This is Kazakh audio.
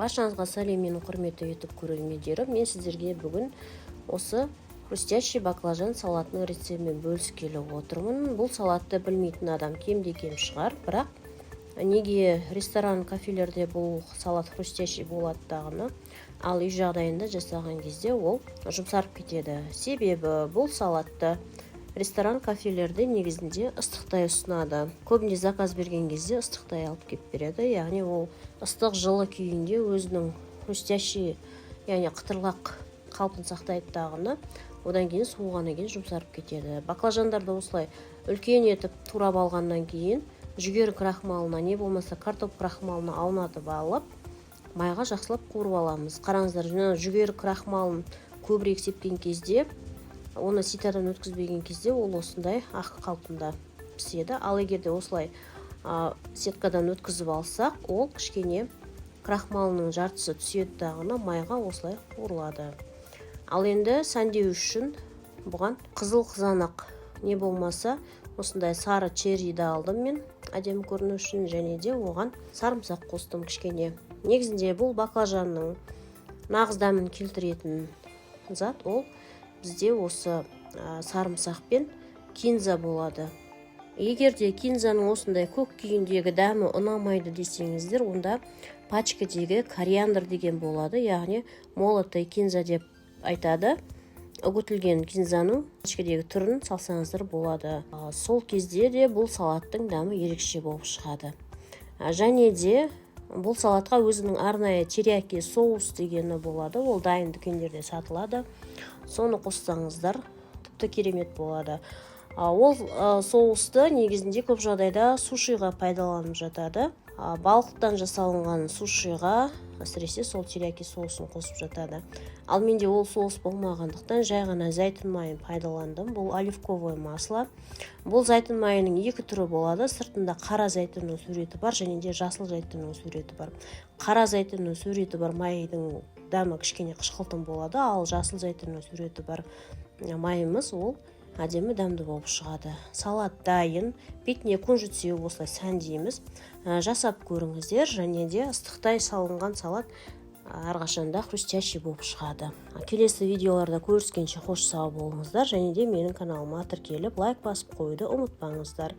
Баршаңызға сәлем, менің құрметті YouTube көрермендерім. Мен сіздерге бүгін осы хрустящий баклажан салатының рецептімен бөліскелі отырмын. Бұл салатты білмейтін адам кем-де-кем шығар, бірақ неге ресторан, кафелерде бұл салат хрустящий болады дағыны, ал үй жағдайында жасаған кезде ол жұмсарып кетеді. Себебі бұл салатты ресторан, кафелерде негізінде ыстықтай ұсынады. Көбінде заказ берген кезде ыстықтай алып кеп береді. Яғни ол ыстық жылы күйінде өзінің хрустящий, яғни қытырлақ қалпын сақтайды дағыны. Одан кейін суығаннан кейін жұмсарып кетеді. Баклажандарды осылай үлкен етіп турап алғаннан кейін жүгері крахмалына, не болмаса картоп крахмалына аунатып алып, майға жақсылап қуырып аламыз. Қараңыздар, жүгері крахмалын көбірек сепкен кезде, оны ситадан өткізбеген кезде ол осындай ақ қалпында піседі. Ал егерде осылай сеткадан өткізіп алсақ, ол кішкене крахмалының жартысы түседі дағыны, майға осылай қуырылады. Ал енді сәндеу үшін бұған қызыл қызанақ, не болмаса осындай сары черриді алдым мен әдемі көріну үшін, және де оған сарымсақ қостым кішкене. Негізінде бұл баклажанның нағыз дәмін келтіретін зат ол бізде осы сарымсақ пен кинза болады. Егерде кинзаның осындай көк күйіндегі дәмі ұнамайды десеңіздер, онда пачкадегі кориандр деген болады, яғни молотый кинза деп айтады. Үгітілген кинзаның пачкадегі түрін салсаңыздар болады. Сол кезде де бұл салаттың дәмі ерекше болып шығады. Және де бұл салатқа өзінің арнайы терияки соус дегені болады. Ол дайын дүкендерде сатылады. Соны қоссаңыздар тіпті керемет болады. Ол соусты негізінде көп жағдайда сушиға пайдаланып жатады. Балықтан жасалынған сушиға әсіресе сол терияки соусын қосып жатады. Ал менде ол соус болмағандықтан жай ғана зәйтүн майын пайдаландым. Бұл оливковое масло. Бұл зәйтүн майының екі түрі болады. Сыртында қара зәйтүннің суреті бар, және де жасыл зәйтүннің суреті бар. Қара зәйтүннің суреті бар майдың дәмі кішкене қышқылтым болады, ал жасыл зәйтүннің суреті бар майымыз ол әдемі дәмді болып шығады. Салат дайын, бетіне күн жетсе осылай сәндейміз. Жасап көріңіздер, және де ыстықтай салынған салат әрқашанда хрустящий болып шығады. Келесі видеоларда көріскенше қош сау болыңыздар, және де менің каналыма тіркеліп лайк басып қоюды ұмытпаңыздар.